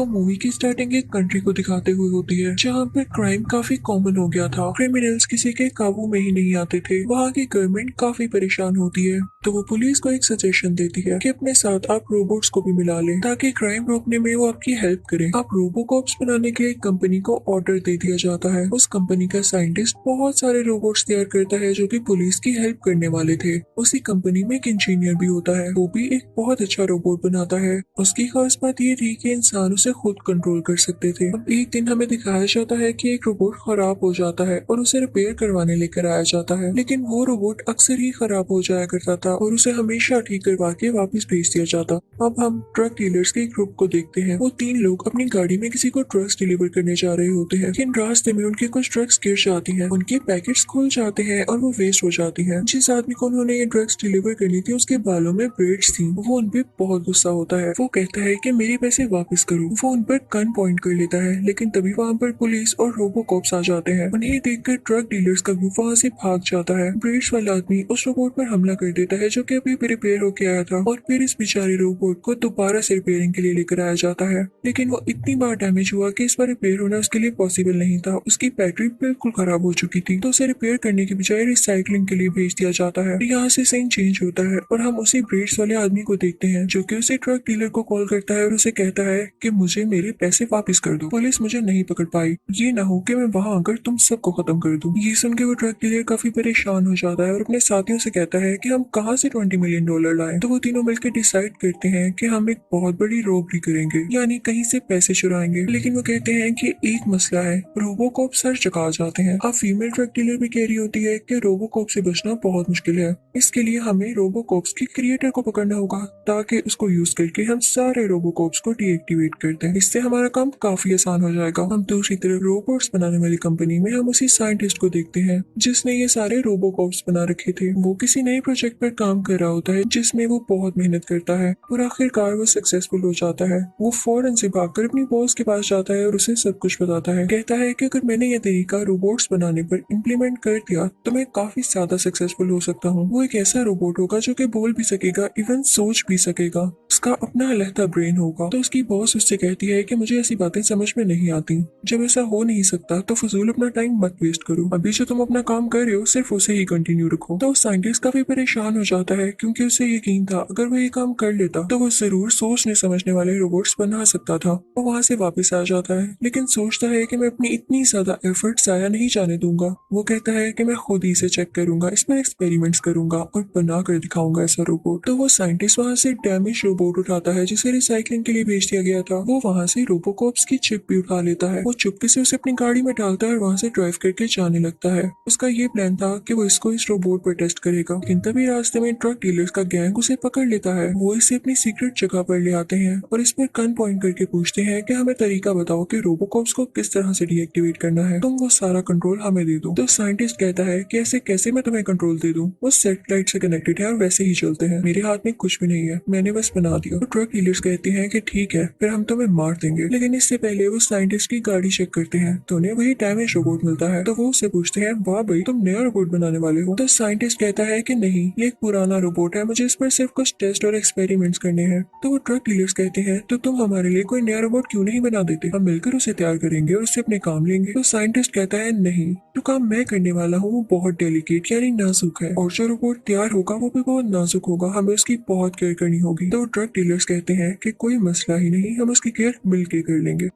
तो मूवी की स्टार्टिंग एक कंट्री को दिखाते हुए होती है जहाँ पर क्राइम काफी कॉमन हो गया था। क्रिमिनल्स किसी के काबू में ही नहीं आते थे। वहाँ की गवर्नमेंट काफी परेशान होती है, तो वो पुलिस को एक सजेशन देती है कि अपने साथ आप रोबोट्स को भी मिला लें ताकि क्राइम रोकने में वो आपकी हेल्प करें। आप रोबोकॉप्स बनाने के लिए एक कंपनी को ऑर्डर दे दिया जाता है। उस कंपनी का साइंटिस्ट बहुत सारे रोबोट्स तैयार करता है जो कि पुलिस की हेल्प करने वाले थे। उसी कंपनी में एक इंजीनियर भी होता है, वो भी एक बहुत अच्छा रोबोट बनाता है। उसकी खास बात ये थी कि इंसान उसे खुद कंट्रोल कर सकते थे। अब एक दिन हमें दिखाया जाता है कि एक रोबोट खराब हो जाता है और उसे रिपेयर करवाने लेकर आया जाता है, लेकिन वो रोबोट अक्सर ही खराब हो जाया करता था और उसे हमेशा ठीक करवा के वापस भेज दिया जाता। अब हम ट्रक डीलर्स के एक ग्रुप को देखते हैं। वो 3 लोग अपनी गाड़ी में किसी को ड्रग्स डिलीवर करने जा रहे होते हैं, लेकिन रास्ते में उनके कुछ ड्रग्स गिर जाती हैं, उनके पैकेट्स खुल जाते हैं और वो वेस्ट हो जाती हैं। जिस आदमी को उन्होंने ये ड्रग्स डिलीवर करनी थी उसके बालों में ब्रेड्स थी। वो उन पे बहुत गुस्सा होता है। वो कहता है कि मेरे पैसे वापस करो। वो उन पर गन पॉइंट कर लेता है, लेकिन तभी वहाँ पर पुलिस और रोबोकॉप्स आ जाते हैं। उन्हें देखकर ट्रक डीलर्स का ग्रुप वहाँ से भाग जाता है। ब्रेड्स वाला आदमी उस रोबोट पर हमला कर देता है जो कि अभी रिपेयर होके आया था, और फिर इस बेचारे रोबोट को दोबारा से रिपेयरिंग के लिए लेकर आया जाता है। लेकिन वो इतनी बार डैमेज हुआ कि इस बार रिपेयर होना उसके लिए पॉसिबल नहीं था। उसकी बैटरी बिल्कुल खराब हो चुकी थी, तो उसे रिपेयर करने की बजाय रिसाइकलिंग के लिए भेज दिया जाता है। यहाँ से सीन चेंज होता है और हम उसी ब्रेड्स वाले आदमी को देखते हैं जो कि उसे ट्रक डीलर को कॉल करता है और उसे कहता है कि मुझे मेरे पैसे वापस कर दो, पुलिस मुझे नहीं पकड़ पाई, ये ना हो कि मैं वहां आकर तुम सबको खत्म कर दूं। ये सुन के वो ट्रक डीलर काफी परेशान हो जाता है और अपने साथियों से कहता है कि हम कहाँ से $20 मिलियन लाएं। तो वो तीनों मिलकर डिसाइड करते हैं कि हम एक बहुत बड़ी रॉबरी करेंगे, यानी कहीं से पैसे चुराएंगे। लेकिन वो कहते हैं कि एक मसला है, रोबोकॉप सर चका जाते हैं। अब फीमेल ट्रक डीलर भी कह रही होती है कि रोबोकॉप से बचना बहुत मुश्किल है, इसके लिए हमें रोबोकॉप्स के क्रिएटर को पकड़ना होगा ताकि उसको यूज करके हम सारे रोबोकॉप्स को डीएक्टिवेट कर दें। इससे हमारा काम काफी आसान हो जाएगा। हम दूसरी तरफ रोबोट्स बनाने वाली कंपनी में हम उसी साइंटिस्ट को देखते हैं जिसने ये सारे रोबोकॉप्स बना रखे थे। वो किसी नए प्रोजेक्ट पर काम कर रहा होता है जिसमें वो बहुत मेहनत करता है और आखिरकार वो सक्सेसफुल हो जाता है। वो फौरन से भागकर अपनी बॉस के पास जाता है और उसे सब कुछ बताता है। कहता है कि अगर मैंने ये तरीका रोबोट्स बनाने पर इम्प्लीमेंट कर दिया तो मैं काफी ज्यादा सक्सेसफुल हो सकता हूँ। वो एक ऐसा रोबोट होगा जो कि बोल भी सकेगा, इवन सोच भी सकेगा, उसका अपना अलहदा ब्रेन होगा। तो उसकी बॉस उससे कहती है कि मुझे ऐसी बातें समझ में नहीं आती, जब ऐसा हो नहीं सकता तो फजूल अपना टाइम मत वेस्ट करो, अभी जो तुम अपना काम कर रहे हो सिर्फ उसे ही कंटिन्यू रखो। तो साइंटिस्ट काफी परेशान हो जाता है क्योंकि उसे यकीन था अगर वो ये काम कर लेता तो वो जरूर सोचने समझने वाले रोबोट्स बना सकता था। वो वहाँ से वापस आ जाता है, लेकिन सोचता है कि मैं अपनी इतनी ज्यादा एफर्ट जाया नहीं जाने दूंगा। वो कहता है कि मैं खुद ही इसे चेक करूंगा, इसमें एक्सपेरिमेंट्स करूंगा और बना कर दिखाऊंगा ऐसा रोबोट। तो वो साइंटिस्ट वहाँ से डैमेज रोबोट उठाता है जिसे रिसाइकलिंग के लिए भेज दिया गया था। वो वहाँ से रोबोकॉप्स की चिप भी उठा लेता है। वो चुपके से उसे अपनी गाड़ी में डालता है और वहाँ से ड्राइव करके जाने लगता है। उसका ये प्लान था कि वो इसको इस रोबोट पर टेस्ट करेगा, लेकिन तभी रास्ते में ट्रक डीलर्स का गैंग उसे पकड़ लेता है। वो इसे अपनी सीक्रेट जगह पर ले आते हैं और इस पर गन पॉइंट करके पूछते हैं कि हमें तरीका बताओ कि रोबोकॉप्स को किस तरह से डीएक्टिवेट करना है, तुम वो सारा कंट्रोल हमें दे दो। तो साइंटिस्ट कहता है कि ऐसे कैसे मैं तुम्हें कंट्रोल दे दूं, वो सैटेलाइट से कनेक्टेड है और वैसे ही चलते हैं, मेरे हाथ में कुछ भी नहीं है, मैंने बस बना दिया। तो ट्रक डीलर्स कहते हैं कि ठीक है फिर हम तुम्हें मार देंगे, लेकिन इससे पहले वो साइंटिस्ट की गाड़ी चेक करते हैं तो उन्हें वही डैमेज रोबोट मिलता है। तो वो उससे पूछते हैं वाह भाई तुम नया रोबोट बनाने वाले हो। तो साइंटिस्ट कहता है कि नहीं ये एक पुराना रोबोट है, मुझे इस पर सिर्फ कुछ टेस्ट और एक्सपेरिमेंट्स करने हैं। तो वो ट्रक डीलर्स कहते हैं तो तुम हमारे लिए कोई नया रोबोट क्यों नहीं बना देते, हम मिलकर उसे तैयार करेंगे और उससे अपने काम लेंगे। तो साइंटिस्ट कहता है नहीं, जो काम मैं करने वाला हूँ वो बहुत डेलिकेट यानी नाजुक है, और जो रोबोट तैयार होगा वो भी बहुत नाजुक होगा, हमें उसकी बहुत केयर करनी होगी। तो ट्रक डीलर्स कहते हैं कि कोई मसला ही नहीं, हम उसकी केयर मिलकर कर लेंगे।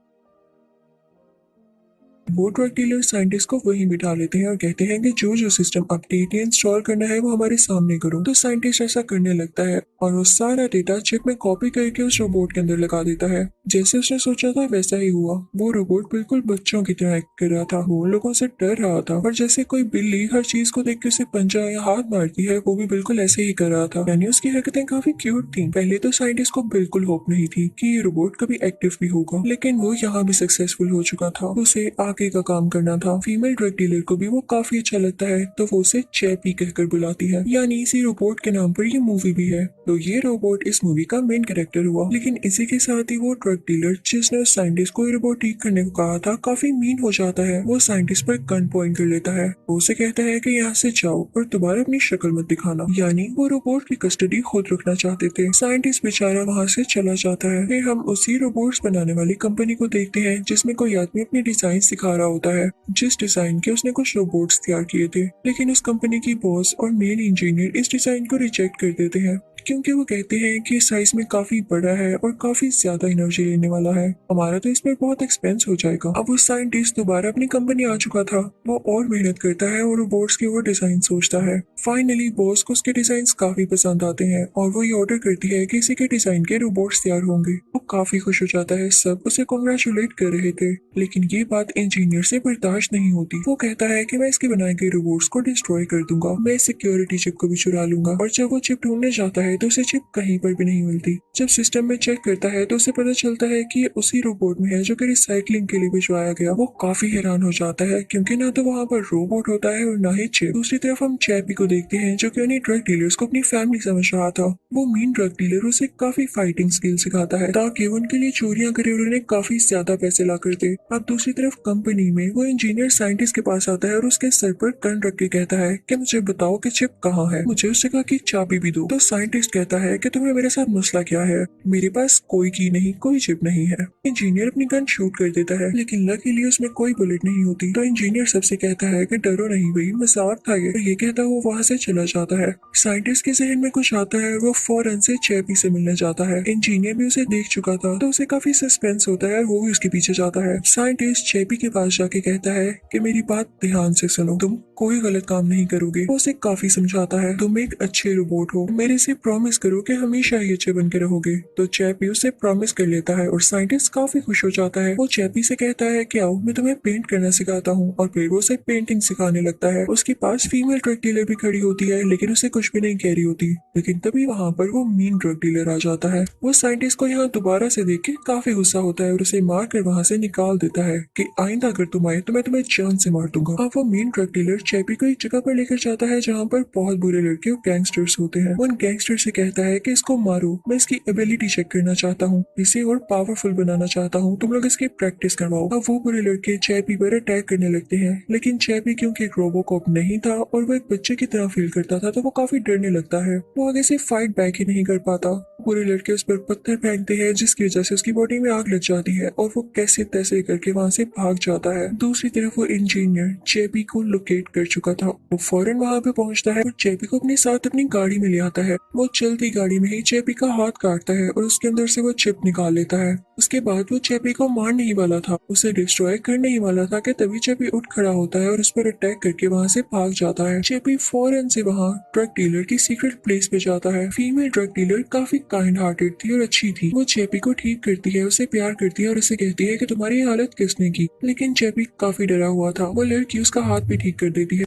वो ड्रग डीलर साइंटिस्ट को वहीं बिठा लेते हैं और कहते हैं कि जो जो सिस्टम अपडेट या इंस्टॉल करना है वो हमारे सामने करो। तो साइंटिस्ट ऐसा करने लगता है और वो सारा डेटा चिप में कॉपी करके उस रोबोट के अंदर लगा देता है। जैसे उसने सोचा था वैसा ही हुआ। वो रोबोट बिल्कुल बच्चों की तरह एक्ट कर रहा था, वो लोगों से डर रहा था, और जैसे कोई बिल्ली हर चीज को देख के उसे पंजा या हाथ मारती है वो भी बिल्कुल ऐसे ही कर रहा था, यानी उसकी हरकतें काफी क्यूट थी। पहले तो साइंटिस्ट को बिल्कुल होप नहीं थी कि ये रोबोट कभी एक्टिव भी होगा, लेकिन वो यहाँ भी सक्सेसफुल हो चुका था। उसे आगे का काम करना था। फीमेल ड्रग डीलर को भी वो काफी अच्छा लगता है तो वो उसे चैपी कहकर बुलाती है, यानी इसी रोबोट के नाम पर ये मूवी भी है। तो ये रोबोट इस मूवी का मेन कैरेक्टर हुआ। लेकिन इसी के साथ ही वो ड्रग डीलर जिसने उस साइंटिस्ट को ये रोबोट ठीक करने को कहा था काफी मीन हो जाता है। वो साइंटिस्ट पर गन पॉइंट कर लेता है। वो उसे कहता है कि यहाँ से जाओ और दोबारा अपनी शक्ल मत दिखाना। यानी वो रोबोट की कस्टडी खुद रखना चाहते थे। साइंटिस्ट बेचारा वहाँ से चला जाता है। फिर हम उसी रोबोट्स बनाने वाली कंपनी को देखते हैं जिसमें कोई आदमी अपनी डिजाइन सिखा रहा होता है, जिस डिजाइन के उसने कुछ रोबोट्स तैयार किए थे। लेकिन उस कंपनी की बॉस और मेन इंजीनियर इस डिजाइन को रिजेक्ट कर देते हैं क्योंकि वो कहते हैं कि साइज में काफी बड़ा है और काफी ज्यादा एनर्जी लेने वाला है, हमारा तो इस पर बहुत एक्सपेंस हो जाएगा। अब वो साइंटिस्ट दोबारा अपनी कंपनी आ चुका था। वो और मेहनत करता है और रोबोट्स के वो डिजाइन सोचता है। फाइनली बॉस को उसके डिजाइन काफी पसंद आते हैं और वो ये ऑर्डर करती है कि इसी के डिजाइन के रोबोट्स तैयार होंगे। वो काफी खुश हो जाता है। सब उसे कॉन्ग्रेचुलेट कर रहे थे, लेकिन ये बात इंजीनियर से बर्दाश्त नहीं होती। वो कहता है कि मैं इसके बनाए गए रोबोट्स को डिस्ट्रॉय कर दूंगा, मैं सिक्योरिटी चिप को भी चुरा लूंगा। और जब वो चिप ढूंढने जाता है तो उसे चिप कहीं पर भी नहीं मिलती। जब सिस्टम में चेक करता है तो उसे पता चलता है कि ये उसी रोबोट में है जो कि रिसाइकलिंग के लिए भिजवाया गया। वो काफी हैरान हो जाता है क्योंकि ना तो वहाँ पर रोबोट होता है और ना ही चिप। दूसरी तरफ हम चैपी को देखते हैं जो कि उन्हीं ड्रग डीलर्स को अपनी फैमिली समझ रहा था। वो मेन ड्रग डीलर उसे काफी फाइटिंग स्किल सिखाता है ताकि वो उनके लिए चोरियां करे और उन्हें काफी ज्यादा पैसे ला कर दे। अब दूसरी तरफ कंपनी में वो इंजीनियर साइंटिस्ट के पास आता है और उसके सर पर गन रख के कहता है कि मुझे बताओ कि चिप कहाँ है, मुझे उस जगह की चाबी भी दो। तो साइंटिस्ट कहता है कि तुम्हें मेरे साथ मसला क्या है, मेरे पास कोई की नहीं, कोई चिप नहीं है। इंजीनियर अपनी गन शूट कर देता है लेकिन लकीली उसमें कोई बुलेट नहीं होती। तो इंजीनियर सबसे कहता है कि डरो नहीं भाई, मजाक था ये। तो ये कहता वो वहाँ से चला जाता है। साइंटिस्ट के जहन में कुछ आता है और वो फौरन से चैपी से मिलने जाता है। इंजीनियर भी उसे देख चुका था तो उसे काफी सस्पेंस होता है और वो भी उसके पीछे जाता है। साइंटिस्ट चैपी के पास जाके कहता है कि मेरी बात ध्यान से सुनो, तुम कोई गलत काम नहीं करोगे। वो उसे काफी समझाता है, तुम एक अच्छे रोबोट हो, मेरे से प्रॉमिस करो कि हमेशा ही अच्छे बन के रहोगे। तो चैपी उसे प्रॉमिस कर लेता है और साइंटिस्ट काफी खुश हो जाता है। वो चैपी से कहता है कि आओ मैं तुम्हें पेंट करना सिखाता हूँ और फिर वो उसे पेंटिंग सिखाने लगता है। उसके पास फीमेल ड्रग डीलर भी खड़ी होती है लेकिन उसे कुछ भी नहीं कह रही होती। लेकिन तभी वहाँ पर वो मेन ड्रग डीलर आ जाता है। वो साइंटिस्ट को यहाँ दोबारा से देख के काफी गुस्सा होता है और उसे मार कर वहाँ से निकाल देता है कि आइंदा अगर तुम आए तो मैं तुम्हें जान से मार दूंगा। अब वो मेन ड्रग डीलर चैपी को एक जगह पर लेकर जाता है जहाँ पर बहुत बुरे लड़के और गैंगस्टर्स होते हैं। वो उन गैंगस्टर से कहता है कि इसको मारो, मैं इसकी एबिलिटी चेक करना चाहता हूँ, इसे और पावरफुल बनाना चाहता हूँ, तुम लोग इसकी प्रैक्टिस करवाओ। अब वो बुरे लड़के चैपी पर अटैक करने लगते हैं लेकिन चैपी क्योंकि एक रोबोकॉप नहीं था और वो एक बच्चे की तरह फील करता था तो वो काफी डरने लगता है। वो आगे से फाइट बैक ही नहीं कर पाता। बुरे लड़के उस पर पत्थर फेंकते हैं जिसकी वजह से उसकी बॉडी में आग लग जाती है और वो कैसे तैसे करके वहाँ से भाग जाता है। दूसरी तरफ वो इंजीनियर चैपी को लोकेट कर चुका था। वो फौरन वहाँ पे पहुँचता है और चैपी को अपने साथ अपनी गाड़ी में ले आता है। वो चलती गाड़ी में ही चैपी का हाथ काटता है और उसके अंदर से वो चिप निकाल लेता है। उसके बाद वो चैपी को मारने ही वाला था, उसे डिस्ट्रॉय करने ही वाला था कि तभी चैपी उठ खड़ा होता है और उस पर अटैक करके वहाँ से भाग जाता है। चैपी फौरन से वहाँ ड्रग डीलर की सीक्रेट प्लेस पे जाता है। फीमेल ड्रग डीलर काफी काइंड हार्टेड थी और अच्छी थी। वो चैपी को ठीक करती है, उसे प्यार करती है और उसे कहती है कि तुम्हारी हालत किसने की। लेकिन चैपी काफी डरा हुआ था। वो लड़की उसका हाथ भी ठीक कर देती है।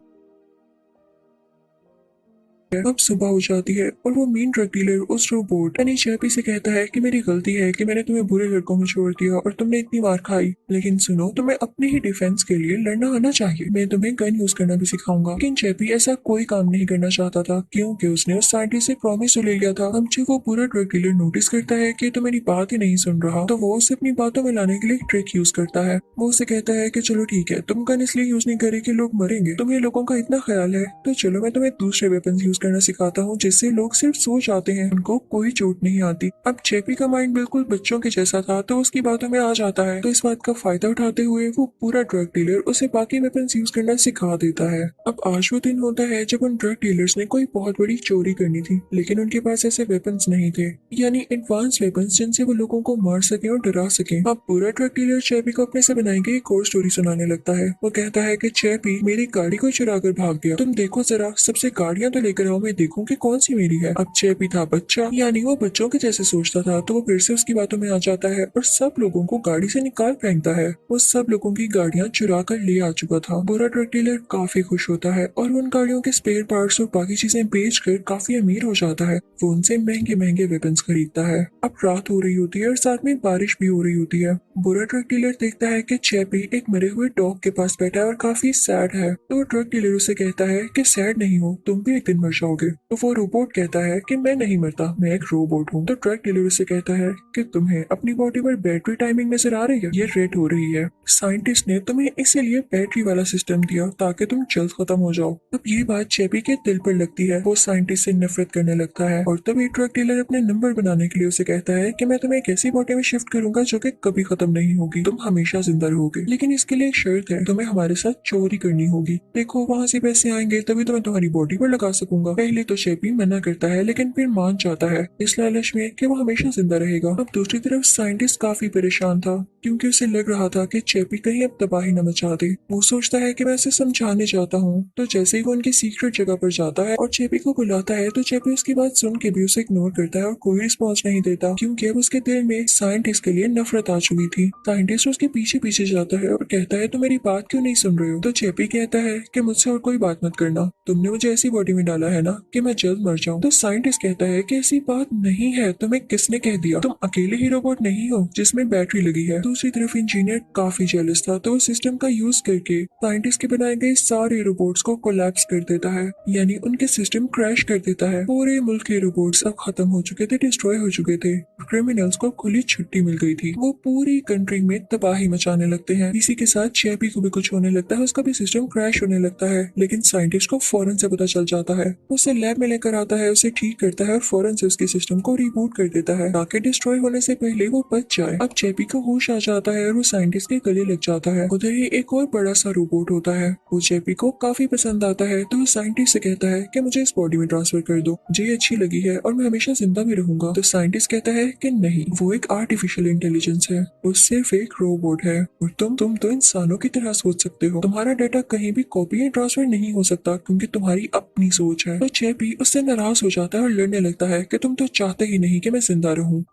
अब सुबह हो जाती है और वो मेन ड्रग डीलर उस रोबोट यानी चैपी से कहता है कि मेरी गलती है कि मैंने तुम्हें बुरे लड़कों में छोड़ दिया और तुमने इतनी मार खाई, लेकिन सुनो तुम्हें अपने ही डिफेंस के लिए लड़ना आना चाहिए, मैं तुम्हें गन यूज करना भी सिखाऊंगा। लेकिन चैपी ऐसा कोई काम नहीं करना चाहता था क्योंकि उसने उस साइंटिस्ट से प्रॉमिस ले लिया था। अब जब वो पूरा ड्रग डीलर नोटिस करता है कि तो मेरी बात ही नहीं सुन रहा तो वो उसे अपनी बातों में लाने के लिए एक ट्रिक यूज करता है। वो उसे कहता है कि चलो ठीक है, तुम गन इसलिए यूज नहीं करे कि लोग मरेंगे, तुम्हें लोगों का इतना ख्याल है तो चलो मैं तुम्हें दूसरे वेपन यूज करना सिखाता हूँ जिससे लोग सिर्फ सो जाते हैं, उनको कोई चोट नहीं आती। अब चैपी का माइंड बिल्कुल बच्चों के जैसा था तो उसकी बातों में आ जाता है। तो इस बात का फायदा उठाते हुए वो पूरा ड्रग डीलर उसे बाकी वेपन्स यूज करना सिखा देता है। अब आज वो दिन होता है जब उन ड्रग डीलर्स ने कोई बहुत बड़ी चोरी करनी थी लेकिन उनके पास ऐसे वेपन्स नहीं थे, यानी एडवांस वेपन्स जिनसे वो लोगों को मार सके और डरा सके। अब पूरा ड्रग डीलर चैपी को अपने से बनाई गई एक और स्टोरी सुनाने लगता है। वो कहता है कि चैपी मेरी गाड़ी को चुरा कर भाग गया, तुम देखो जरा सबसे गाड़ियां तो लेकर आओ, मैं देखूं कि कौन सी मेरी है। अब चैपी था बच्चा, यानी वो बच्चों के जैसे सोचता था तो वो फिर से उसकी बातों में आ जाता है और सब लोगों को गाड़ी से निकाल फेंकता है। वो सब लोगों की गाड़ियां चुरा कर ले आ चुका था। बुरा ड्रग डीलर काफी खुश होता है और उन गाड़ियों के स्पेयर पार्ट्स और बाकी चीजें बेच कर काफी अमीर हो जाता है। वो उनसे महंगे महंगे वेपन्स खरीदता है। अब रात हो रही होती है और साथ में बारिश भी हो रही होती है। बुरा ड्रग डीलर देखता है कि चैपी एक मरे हुए डॉग के पास बैठा है और काफी सैड है। तो वो ड्रग डीलर उसे कहता है कि सैड नहीं हो, तुम भी एक दिन मर जाओगे। तो वो रोबोट कहता है कि मैं नहीं मरता, मैं एक रोबोट हूँ। तो ड्रग डीलर उसे कहता है कि तुम्हें अपनी बॉडी पर बैटरी टाइमिंग नजर आ रही है, ये रेड हो रही है। साइंटिस्ट ने तुम्हें इसीलिए बैटरी वाला सिस्टम दिया ताकि तुम जल्द खत्म हो जाओ। अब ये बात चेपी के दिल पर लगती है, वो साइंटिस्ट से नफरत करने लगता है और तभी ड्रग डीलर अपने नंबर बनाने के लिए उसे कहता है कि मैं तुम्हें एक ऐसी बॉडी में शिफ्ट करूंगा जो कि कभी खत्म नहीं होगी, तुम हमेशा जिंदा रहोगे, लेकिन इसके लिए एक शर्त है, तुम्हें हमारे साथ चोरी करनी होगी। देखो वहां से पैसे आएंगे तभी तो मैं तुम्हारी बॉडी पर लगा सकूंगा। पहले तो चेपी मना करता है लेकिन फिर मान जाता है इस लालच में कि वो हमेशा जिंदा रहेगा। अब दूसरी तरफ साइंटिस्ट काफी परेशान था क्योंकि उसे लग रहा था कि चेपी कहीं अब तबाही न मचा दे। वो सोचता है कि मैं उसे समझाने जाता हूँ। तो जैसे ही वो उनकी सीक्रेट जगह पर जाता है और चेपी को बुलाता है तो चेपी उसकी बात सुन के भी उसे इग्नोर करता है और कोई रिस्पॉन्स नहीं देता क्योंकि अब उसके दिल में साइंटिस्ट के लिए नफरत आ चुकी थी। साइंटिस्ट उसके पीछे पीछे जाता है और कहता है तुम मेरी बात क्यों नहीं सुन रहे हो। तो चेपी कहता है कि मुझसे और कोई बात मत करना, तुमने मुझे ऐसी बॉडी में डाला है ना कि मैं जल्द मर जाऊं। तो साइंटिस्ट कहता है कि ऐसी बात नहीं है, तुम्हें किसने कह दिया, तुम अकेले ही रोबोट नहीं हो जिसमें बैटरी लगी है। दूसरी तरफ इंजीनियर काफी जेलस था तो सिस्टम का यूज करके साइंटिस्ट के बनाए गए सारे रोबोट्स को कोलैप्स कर देता है, यानी उनके सिस्टम क्रैश कर देता है। पूरे मुल्क के रोबोट्स अब खत्म हो चुके थे, डिस्ट्रॉय हो चुके थे। क्रिमिनल्स को खुली छुट्टी मिल गई थी, वो पूरी कंट्री में तबाही मचाने लगते हैं। इसी के साथ चेपी को भी कुछ होने लगता है, उसका भी सिस्टम क्रैश होने लगता है, लेकिन साइंटिस्ट को फौरन से पता चल जाता है। उसे लैब में लेकर आता है, उसे ठीक करता है और फौरन से उसके सिस्टम को रिबूट कर देता है ताकि डिस्ट्रॉय होने से पहले वो बच जाए। अब चेपी को होश आ जाता है और वो साइंटिस्ट के गले लग जाता है। उधर ही एक और बड़ा सा रोबोट होता है, वो चेपी को काफी पसंद आता है तो वो साइंटिस्ट से कहता है कि मुझे इस बॉडी में ट्रांसफर कर दो, मुझे ये अच्छी लगी है और मैं हमेशा जिंदा भी रहूंगा। तो साइंटिस्ट कहता है कि नहीं, वो एक आर्टिफिशियल इंटेलिजेंस है, वो सिर्फ एक रोबोट है और तुम तो इंसानों की तरह सोच सकते हो, तुम्हारा डाटा कहीं भी कॉपी या ट्रांसफर नहीं हो सकता क्योंकि तुम्हारी अपनी सोच है। तो चेपी उससे नाराज हो जाता है और लड़ने लगता है कि तुम तो चाहते ही नहीं कि मैं जिंदा रहूं।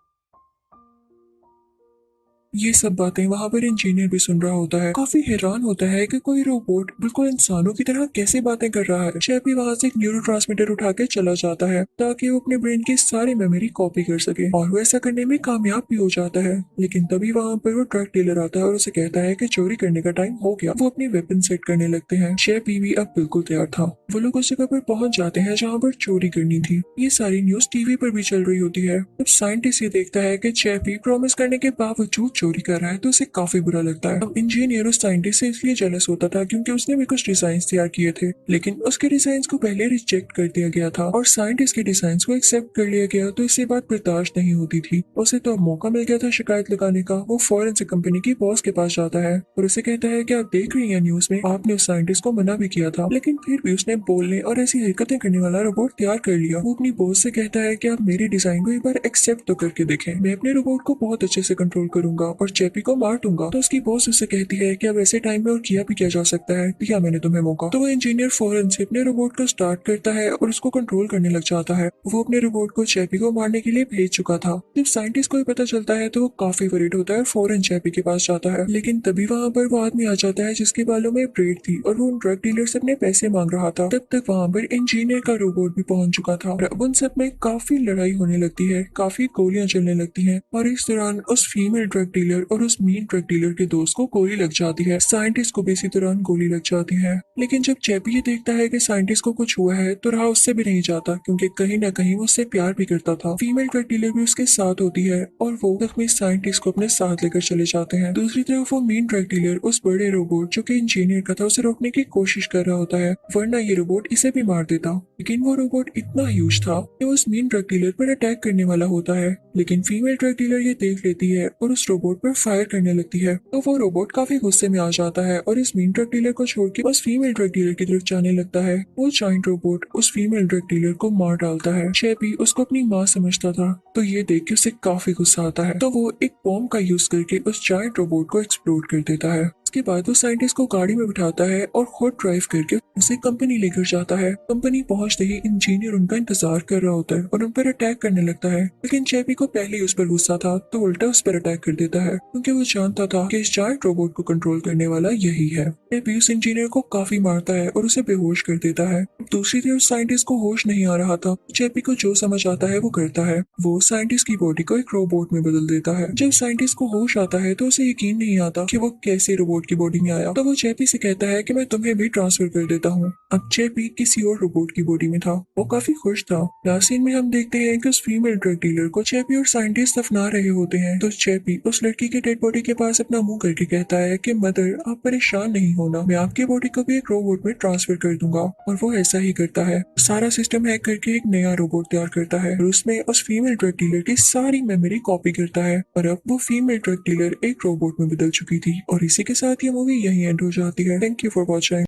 ये सब बातें वहाँ पर इंजीनियर भी सुन रहा होता है, काफी हैरान होता है कि कोई रोबोट बिल्कुल इंसानों की तरह कैसे बातें कर रहा है। चेपी वहाँ से एक न्यूरोट्रांसमीटर उठा के चला जाता है ताकि वो अपने ब्रेन की सारी मेमोरी कॉपी कर सके और वो ऐसा करने में कामयाब भी हो जाता है। लेकिन तभी वहाँ पर वो ड्रग डीलर आता है और उसे कहता है कि चोरी करने का टाइम हो गया। वो अपनी वेपन सेट करने लगते हैं। चेपी भी अब बिल्कुल तैयार था। वो लोग उस जगह पर पहुंच जाते हैं जहाँ पर चोरी करनी थी। ये सारी न्यूज टीवी पर भी चल रही होती है। अब साइंटिस्ट ये देखता है कि चेपी प्रॉमिस करने के बावजूद चोरी कर रहा है तो उसे काफी बुरा लगता है। अब इंजीनियर उस साइंटिस्ट से इसलिए जेलस होता था क्योंकि उसने भी कुछ डिजाइन तैयार किए थे, लेकिन उसके डिजाइन को पहले रिजेक्ट कर दिया गया था और साइंटिस्ट के डिजाइन को एक्सेप्ट कर लिया गया। तो इससे बात बर्दाश्त नहीं होती थी। उसे तो अब मौका मिल गया था शिकायत लगाने का। वो फौरन से कंपनी की बॉस के पास जाता है और उसे कहता है कि आप देख रही हैं न्यूज में आपने उस साइंटिस्ट को मना भी किया था, लेकिन फिर भी उसने बोलने और ऐसी हरकतें करने वाला रोबोट तैयार कर लिया। वो अपनी बॉस से कहता है कि आप मेरे डिजाइन को एक बार एक्सेप्ट तो करके देखें, मैं अपने रोबोट को बहुत अच्छे से कंट्रोल करूंगा और चेपी को मार दूंगा। तो उसकी बॉस उससे कहती है कि अब ऐसे टाइम में और किया भी किया जा सकता है, दिया मैंने तुम्हें मौका। तो वो इंजीनियर फौरन से अपने रोबोट को स्टार्ट करता है और उसको कंट्रोल करने लग जाता है। वो अपने रोबोट को चेपी को मारने के लिए भेज चुका था। जब साइंटिस्ट को ये पता चलता है तो वो काफी वरीड होता है और फौरन चेपी के पास जाता है, लेकिन तभी वहाँ पर वो आदमी आ जाता है जिसके बालों में ब्रेड थी और वो उन ड्रग डीलर से अपने पैसे मांग रहा था। तब तक वहाँ पर इंजीनियर का रोबोट भी पहुंच चुका था और अब उन सब में काफी लड़ाई होने लगती है, काफी गोलियां चलने लगती हैं और इस दौरान उस फीमेल ड्रग डीलर और उस मेन ड्रग डीलर के दोस्त को गोली लग जाती है। साइंटिस्ट को भी इसी दौरान गोली लग जाती है, लेकिन जब चेपी ये देखता है कि साइंटिस्ट को कुछ हुआ है तो रहा उससे भी नहीं जाता क्योंकि कहीं ना कहीं वो उससे प्यार भी करता था। फीमेल ड्रग डीलर भी उसके साथ होती है और वो जख्मी साइंटिस्ट को अपने साथ लेकर चले जाते हैं। दूसरी तरफ वो मेन ड्रग डीलर उस बड़े रोबोट जो कि इंजीनियर का था उसे रोकने की कोशिश कर रहा होता है, वरना ये रोबोट इसे भी मार देता। लेकिन वो रोबोट इतना ह्यूज था कि वो उस मेन ड्रग डीलर पर अटैक करने वाला होता है, लेकिन फीमेल ड्रग डीलर ये देख लेती है और उस रोबोट पर फायर करने लगती है। तो वो रोबोट काफी गुस्से में आ जाता है और इस मेन ड्रग डीलर को छोड़ के उस फीमेल ड्रग डीलर की तरफ जाने लगता है। वो जॉइंट रोबोट उस फीमेल ड्रग डीलर को मार डालता है। चेपी उसको अपनी माँ समझता था तो ये देख के उसे काफी गुस्सा आता है, तो वो एक बॉम्ब का यूज करके उस जॉइंट रोबोट को एक्सप्लोड कर देता है। उसके बाद वो साइंटिस्ट को गाड़ी में बिठाता है और खुद ड्राइव करके उसे कंपनी लेकर जाता है। कंपनी पहुंचते ही इंजीनियर उनका इंतजार कर रहा होता है और उन पर अटैक करने लगता है, लेकिन चेपी को पहले ही उस पर गुस्सा था तो उल्टा उस पर अटैक कर देता है क्योंकि वो जानता था कि इस जायंट रोबोट को कंट्रोल करने वाला यही है। चेपी उस इंजीनियर को काफी मारता है और उसे बेहोश कर देता है। दूसरी तरफ साइंटिस्ट को होश नहीं आ रहा था। चेपी को जो समझ आता है वो करता है, वो साइंटिस्ट की बॉडी को एक रोबोट में बदल देता है। जब साइंटिस्ट को होश आता है तो उसे यकीन नहीं आता कि वो कैसे रोबोट रोबोट की बॉडी में आया तो वो जेपी से कहता है कि मैं तुम्हें भी ट्रांसफर कर देता हूँ। अब जेपी किसी और रोबोट की बॉडी में था। वो काफी खुश था। लास्ट सीन में हम देखते हैं कि उस फीमेल ड्रग डीलर को जेपी और साइंटिस्ट दफना रहे होते हैं तो जेपी उस लड़की की डेड बॉडी के पास अपना मुंह करके कहता है कि मदर आप परेशान नहीं होना, मैं आपकी बॉडी को भी एक रोबोट में ट्रांसफर कर दूंगा। और वो ऐसा ही करता है। सारा सिस्टम हैक करके एक नया रोबोट तैयार करता है और उसमें उस फीमेल ड्रग डीलर की सारी मेमोरी कॉपी करता है और अब वो फीमेल ड्रग डीलर एक रोबोट में बदल चुकी थी। और इसी के साथ ये मूवी यही एंड हो जाती है। Thank you for watching.